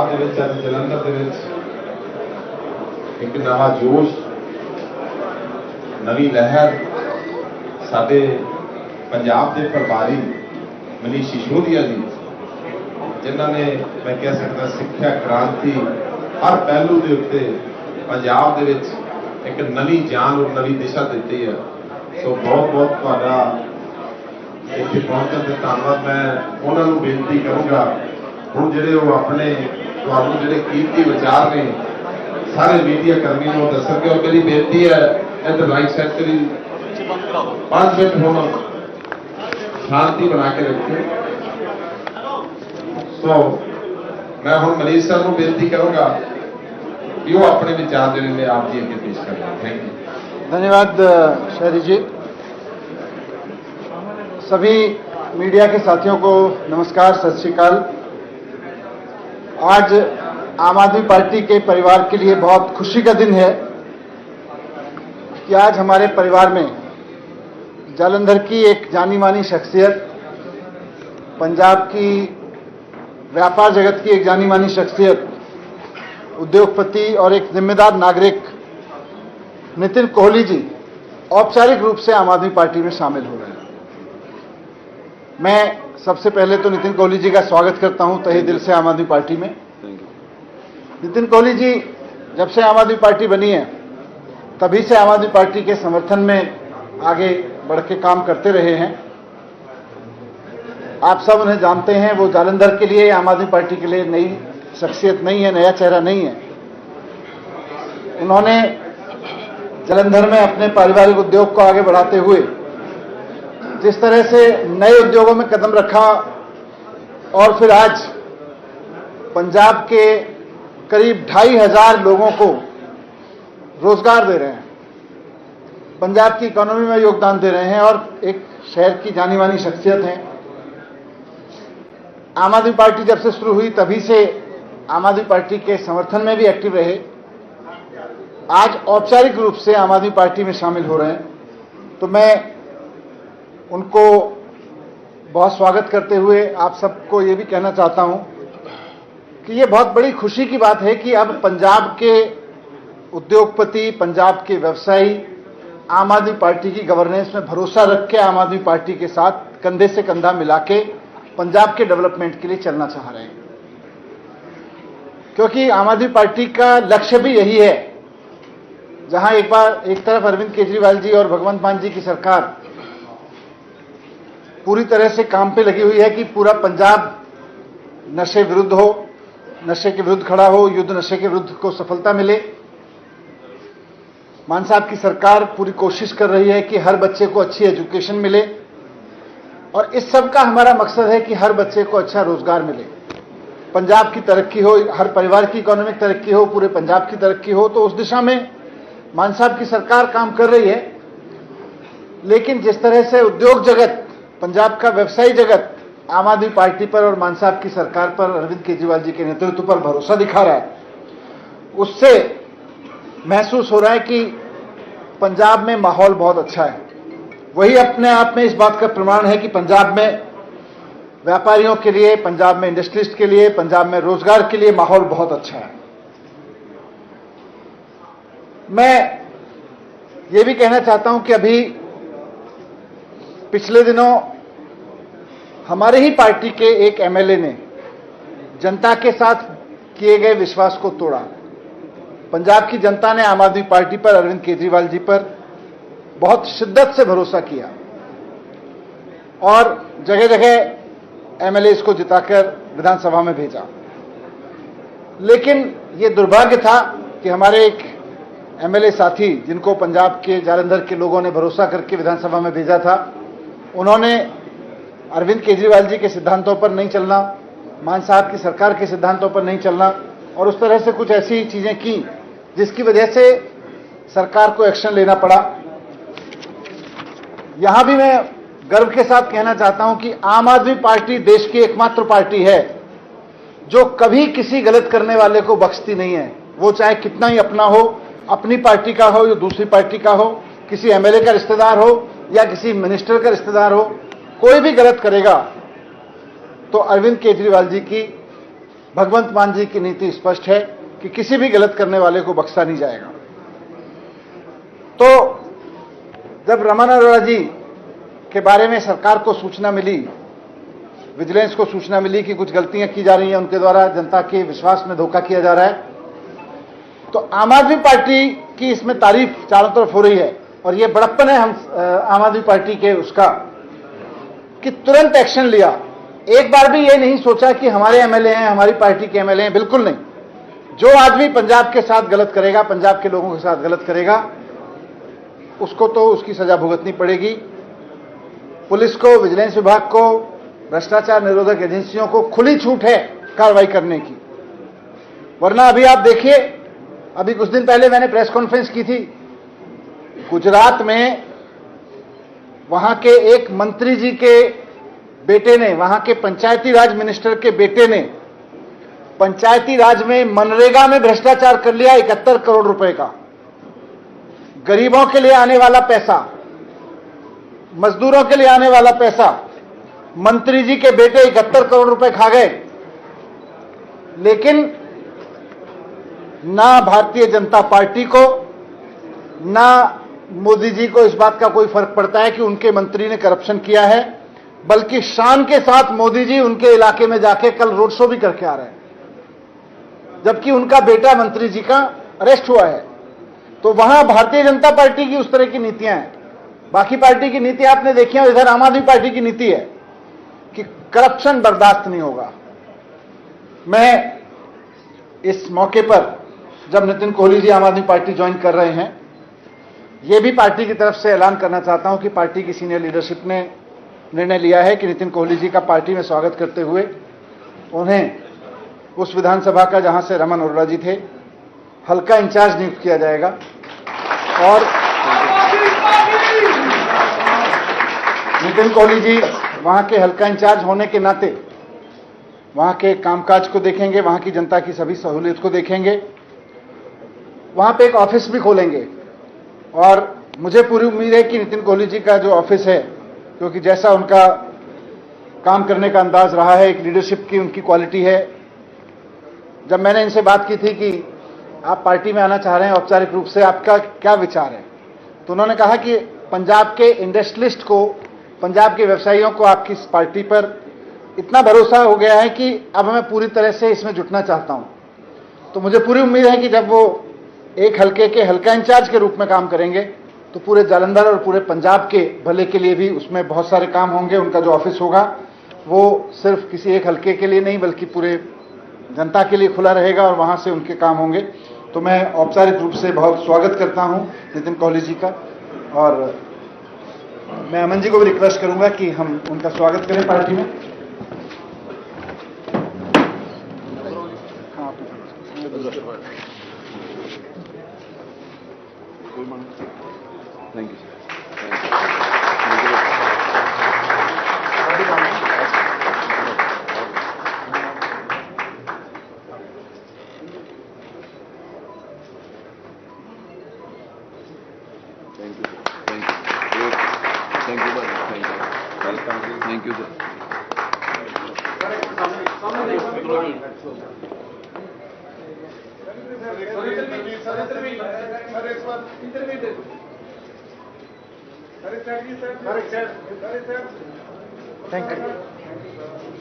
जलंधर एक नवा जोश नवी लहर साडे पंजाब के प्रभारी मनीष सिसोदिया जी जिन्होंने मैं कह सकता सिक्ख्या क्रांति हर पहलू के उत्ते पंजाब दे विच एक नवी जान और नवी दिशा दी है। सो बहुत बहुत तुहाडा इत्थे पहुंचण ते धन्नवाद। मैं उन्होंने बेनती करूँगा हुण जिहड़े वो अपने तुहानूं जिहड़े कीमती विचार ने सारे मीडिया कर्मियों को दसणगे। और मेरी बेनती है इधर लाइट सेट करी 5 मिनट होना शांति बना के रखिए। सो मैं हुण मनीष सर को बेनती करूँगा कि वो अपने विचार जिहड़े आप जी अगे पेश करें। Thank you. धन्यवाद शहरी जी। सभी मीडिया के साथियों को नमस्कार, सत श्री अकाल। आज आम आदमी पार्टी के परिवार के लिए बहुत खुशी का दिन है कि आज हमारे परिवार में जालंधर की एक जानी मानी शख्सियत, पंजाब की व्यापार जगत की एक जानी मानी शख्सियत, उद्योगपति और एक जिम्मेदार नागरिक नितिन कोहली जी औपचारिक रूप से आम आदमी पार्टी में शामिल हो रहे हैं। मैं सबसे पहले तो नितिन कोहली जी का स्वागत करता हूं तहे दिल से आम आदमी पार्टी में। नितिन कोहली जी जब से आम आदमी पार्टी बनी है तभी से आम आदमी पार्टी के समर्थन में आगे बढ़ के काम करते रहे हैं। आप सब उन्हें जानते हैं, वो जालंधर के लिए, आम आदमी पार्टी के लिए नई शख्सियत नहीं है, नया चेहरा नहीं है। उन्होंने जालंधर में अपने पारिवारिक उद्योग को आगे बढ़ाते हुए जिस तरह से नए उद्योगों में कदम रखा और फिर आज पंजाब के करीब 2,500 लोगों को रोजगार दे रहे हैं, पंजाब की इकोनॉमी में योगदान दे रहे हैं और एक शहर की जानी मानी शख्सियत हैं। आम आदमी पार्टी जब से शुरू हुई तभी से आम आदमी पार्टी के समर्थन में भी एक्टिव रहे। आज औपचारिक रूप से आम आदमी पार्टी में शामिल हो रहे हैं, तो मैं उनको बहुत स्वागत करते हुए आप सबको ये भी कहना चाहता हूं कि ये बहुत बड़ी खुशी की बात है कि अब पंजाब के उद्योगपति, पंजाब के व्यवसायी आम आदमी पार्टी की गवर्नेंस में भरोसा रख के आम आदमी पार्टी के साथ कंधे से कंधा मिला के पंजाब के डेवलपमेंट के लिए चलना चाह रहे हैं। क्योंकि आम आदमी पार्टी का लक्ष्य भी यही है। जहां एक तरफ अरविंद केजरीवाल जी और भगवंत मान जी की सरकार पूरी तरह से काम पे लगी हुई है कि पूरा पंजाब नशे विरुद्ध हो, नशे के विरुद्ध खड़ा हो, युद्ध नशे के विरुद्ध को सफलता मिले। मान साहब की सरकार पूरी कोशिश कर रही है कि हर बच्चे को अच्छी एजुकेशन मिले और इस सब का हमारा मकसद है कि हर बच्चे को अच्छा रोजगार मिले, पंजाब की तरक्की हो, हर परिवार की इकोनॉमिक तरक्की हो, पूरे पंजाब की तरक्की हो। तो उस दिशा में मान साहब की सरकार काम कर रही है। लेकिन जिस तरह से उद्योग जगत, पंजाब का व्यवसायी जगत आम आदमी पार्टी पर और मान साहब की सरकार पर, अरविंद केजरीवाल जी के नेतृत्व पर भरोसा दिखा रहा है, उससे महसूस हो रहा है कि पंजाब में माहौल बहुत अच्छा है। वही अपने आप में इस बात का प्रमाण है कि पंजाब में व्यापारियों के लिए, पंजाब में इंडस्ट्रिस्ट के लिए, पंजाब में रोजगार के लिए माहौल बहुत अच्छा है। मैं ये भी कहना चाहता हूं कि अभी पिछले दिनों हमारे ही पार्टी के एक एमएलए ने जनता के साथ किए गए विश्वास को तोड़ा। पंजाब की जनता ने आम आदमी पार्टी पर, अरविंद केजरीवाल जी पर बहुत शिद्दत से भरोसा किया और जगह जगह एमएलए को जिताकर विधानसभा में भेजा। लेकिन ये दुर्भाग्य था कि हमारे एक एमएलए साथी, जिनको पंजाब के जालंधर के लोगों ने भरोसा करके विधानसभा में भेजा था, उन्होंने अरविंद केजरीवाल जी के सिद्धांतों पर नहीं चलना, मान साहब की सरकार के सिद्धांतों पर नहीं चलना और उस तरह से कुछ ऐसी चीजें की जिसकी वजह से सरकार को एक्शन लेना पड़ा। यहां भी मैं गर्व के साथ कहना चाहता हूं कि आम आदमी पार्टी देश की एकमात्र पार्टी है जो कभी किसी गलत करने वाले को बख्शती नहीं है। वो चाहे कितना ही अपना हो, अपनी पार्टी का हो या दूसरी पार्टी का हो, किसी एमएलए का रिश्तेदार हो या किसी मिनिस्टर का रिश्तेदार हो, कोई भी गलत करेगा तो अरविंद केजरीवाल जी की भगवंत मान जी की नीति स्पष्ट है कि किसी भी गलत करने वाले को बख्शा नहीं जाएगा। तो जब रमन अरोड़ा जी के बारे में सरकार को सूचना मिली, विजिलेंस को सूचना मिली कि कुछ गलतियां की जा रही हैं, उनके द्वारा जनता के विश्वास में धोखा किया जा रहा है, तो आम आदमी पार्टी की इसमें तारीफ चारों तरफ हो रही है। और ये बड़प्पन है हम आम आदमी पार्टी के उसका कि तुरंत एक्शन लिया। एक बार भी ये नहीं सोचा कि हमारे एमएलए हैं, हमारी पार्टी के एमएलए हैं, बिल्कुल नहीं। जो आदमी पंजाब के साथ गलत करेगा, पंजाब के लोगों के साथ गलत करेगा, उसको तो उसकी सजा भुगतनी पड़ेगी। पुलिस को, विजिलेंस विभाग को, भ्रष्टाचार निरोधक एजेंसियों को खुली छूट है कार्रवाई करने की। वरना अभी आप देखिए, अभी कुछ दिन पहले मैंने प्रेस कॉन्फ्रेंस की थी, गुजरात में वहां के एक मंत्री जी के बेटे ने, वहां के पंचायती राज मिनिस्टर के बेटे ने पंचायती राज में मनरेगा में भ्रष्टाचार कर लिया 71 करोड़ रुपए का। गरीबों के लिए आने वाला पैसा, मजदूरों के लिए आने वाला पैसा मंत्री जी के बेटे 71 करोड़ रुपए खा गए। लेकिन ना भारतीय जनता पार्टी को, ना मोदी जी को इस बात का कोई फर्क पड़ता है कि उनके मंत्री ने करप्शन किया है, बल्कि शान के साथ मोदी जी उनके इलाके में जाके कल रोड शो भी करके आ रहे हैं, जबकि उनका बेटा मंत्री जी का अरेस्ट हुआ है। तो वहां भारतीय जनता पार्टी की उस तरह की नीतियां हैं। बाकी पार्टी की नीति आपने देखी है, इधर आम आदमी पार्टी की नीति है कि करप्शन बर्दाश्त नहीं होगा। मैं इस मौके पर जब नितिन कोहली जी आम आदमी पार्टी ज्वाइन कर रहे हैं, यह भी पार्टी की तरफ से ऐलान करना चाहता हूं कि पार्टी की सीनियर लीडरशिप ने निर्णय लिया है कि नितिन कोहली जी का पार्टी में स्वागत करते हुए उन्हें उस विधानसभा का, जहां से रमन अरोड़ा जी थे, हल्का इंचार्ज नियुक्त किया जाएगा। और नितिन कोहली जी वहां के हल्का इंचार्ज होने के नाते वहां के कामकाज को देखेंगे, वहां की जनता की सभी सहूलियत को देखेंगे, वहां पे एक ऑफिस भी खोलेंगे। और मुझे पूरी उम्मीद है कि नितिन कोहली जी का जो ऑफिस है, क्योंकि जैसा उनका काम करने का अंदाज रहा है, एक लीडरशिप की उनकी क्वालिटी है। जब मैंने इनसे बात की थी कि आप पार्टी में आना चाह रहे हैं औपचारिक रूप से, आपका क्या विचार है, तो उन्होंने कहा कि पंजाब के इंडस्ट्रियलिस्ट को, पंजाब के व्यवसायियों को आपकी इस पार्टी पर इतना भरोसा हो गया है कि अब मैं पूरी तरह से इसमें जुटना चाहता हूं। तो मुझे पूरी उम्मीद है कि जब वो एक हल्के के हल्का इंचार्ज के रूप में काम करेंगे तो पूरे जालंधर और पूरे पंजाब के भले के लिए भी उसमें बहुत सारे काम होंगे। उनका जो ऑफिस होगा वो सिर्फ किसी एक हल्के के लिए नहीं, बल्कि पूरे जनता के लिए खुला रहेगा और वहां से उनके काम होंगे। तो मैं औपचारिक रूप से बहुत स्वागत करता हूं नितिन कोहली जी का, और मैं अमन जी को भी रिक्वेस्ट करूंगा कि हम उनका स्वागत करें पार्टी में। Thank you, sir. Thank you, sir.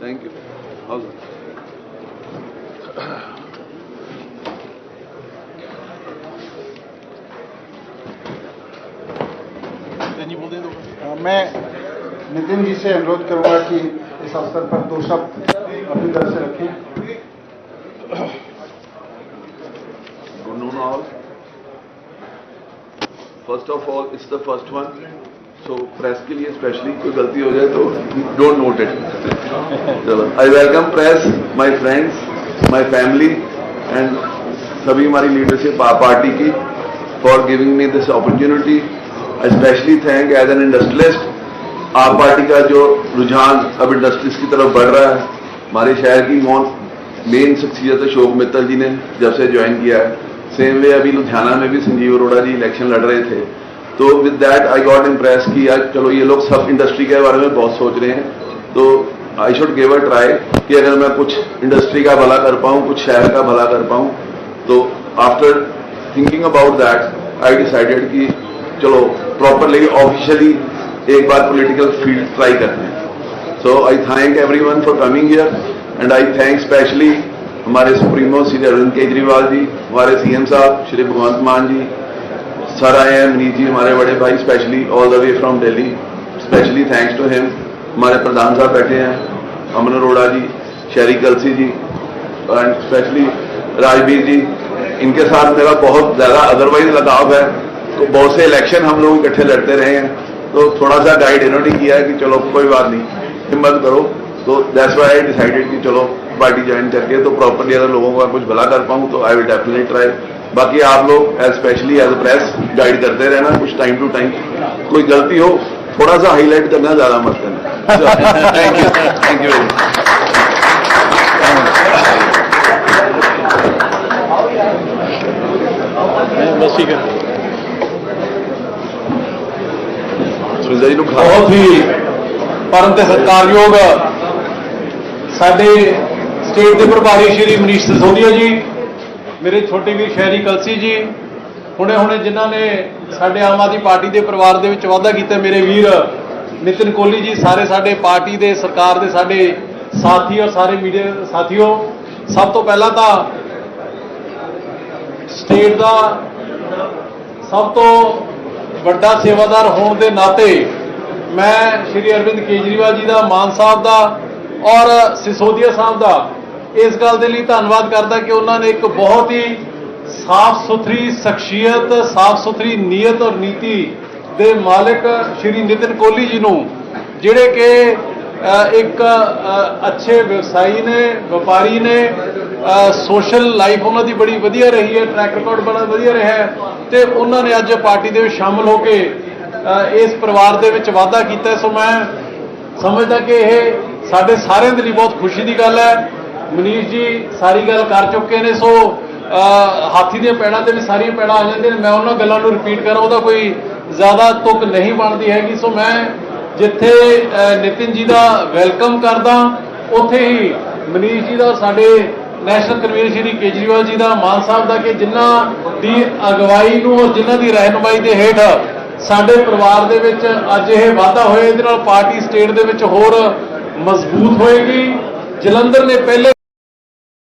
Thank you. How's it? मैं नितिन जी से अनुरोध करूंगा कि इस अवसर पर दो शब्द अपनी तरफ से रखें। Good noon all. First of all, it's the first one. So press के लिए स्पेशली कोई गलती हो जाए तो don't note it. चलो, I welcome press, my friends, my family and सभी हमारी लीडरशिप पार्टी की for giving me this opportunity. I especially thank as an industrialist आप पार्टी का जो रुझान अब इंडस्ट्रीज की तरफ बढ़ रहा है। हमारे शहर की मेन शख्सियत अशोक मित्तल जी ने जब से ज्वाइन किया है, सेम वे अभी लुधियाना में भी संजीव अरोड़ा जी इलेक्शन लड़ रहे थे। तो with that I got impress कि यार चलो ये लोग सब इंडस्ट्री के बारे में बहुत सोच रहे हैं। तो I should give a try कि अगर मैं कुछ इंडस्ट्री का भला कर पाऊँ, कुछ शहर का भला कर पाऊँ, तो after thinking about that I decided कि चलो प्रॉपरली ऑफिशियली एक बार पॉलिटिकल फील्ड ट्राई करते हैं। So I thank everyone for coming here and I thank specially हमारे सुप्रीमो श्री अरविंद केजरीवाल जी, हमारे सीएम साहब श्री भगवंत मान जी, सर आए हैं मनीष जी, हमारे बड़े भाई, specially all the way from Delhi, specially thanks to him. हमारे प्रधान साहब बैठे हैं, अमन अरोड़ा जी, शहरी कलसी जी एंड स्पेशली राजवीर जी, इनके साथ मेरा बहुत ज़्यादा अदरवाइज लगाव है। तो बहुत से इलेक्शन हम लोग इकट्ठे लड़ते रहे हैं, तो थोड़ा सा गाइड इन्होंने किया है कि चलो कोई बात नहीं, हिम्मत करो। तो दैट्स व्हाई आई डिसाइडेड कि चलो पार्टी ज्वाइन करके तो प्रॉपरली अगर लोगों का कुछ भला कर पाऊँ तो आई विल डेफिनेटली ट्राई। बाकी आप लोग specially as a press guide करते रहना कुछ टाइम टू टाइम, कोई गलती हो थोड़ा सा हाईलाइट करना, ज़्यादा मत करना। Thank you very much. बस ठीक है। सुनिता जी बहुत ही परम ते सत्कारयोग साडे स्टेट के प्रभारी श्री मनीष सिसोदिया जी, मेरे छोटे वीर शहरी कलसी जी, हुणे हुणे जिन्हां ने साडे आम आदमी पार्टी के परिवार दे विच वाधा कीता, मेरे वीर नितिन कोहली जी, सारे साडे पार्टी के सरकार के साडे साथी और सारे मीडिया साथियों, सब तो पहला तो स्टेट का सब तो ਵੱਡਾ सेवादार होने के नाते मैं श्री अरविंद केजरीवाल जी का, मान साहब का और सिसोदिया साहब का इस गल के लिए धन्यवाद करता कि उन्होंने एक बहुत ही साफ सुथरी शख्सियत, साफ सुथरी नीयत और नीति के मालिक श्री नितिन कोहली जी को, जिहड़े कि एक अच्छे व्यवसायी ने, व्यापारी ने, सोशल लाइफ उन्होंने दी बड़ी वधिया रही है, ट्रैक रिकॉर्ड बड़ा वधिया रहा है, तो उन्होंने अज पार्टी के शामिल होकर इस परिवार के विच वाधा किया। सो मैं समझदा कि यह साडे सारिਆਂ ਦੇ ਲਈ बहुत खुशी की गल है। मनीष जी सारी गल कर चुके हैं, सो हाथी दी पैड़ां ते भी सारी पैड़ां आ जांदियां, मैं उन्हां गल्लां नूं रिपीट करा ਉਹਦਾ कोई ज़्यादा तुक नहीं बनती हैगी। सो मैं जिथे नितिन जी का वैलकम करदा, उत्थे ही मनीष जी का, साडे नैशनल कन्वीनर श्री केजरीवाल जी का, मान साहब का, कि जिन्हां दी अगवाई नूं और जिन्हां दी रहनुमाई के हेठ साडे परिवार दे विच अज यह वाधा होया, इहदे नाल पार्टी स्टेट दे विच होर मजबूत होएगी। जलंधर ने पहले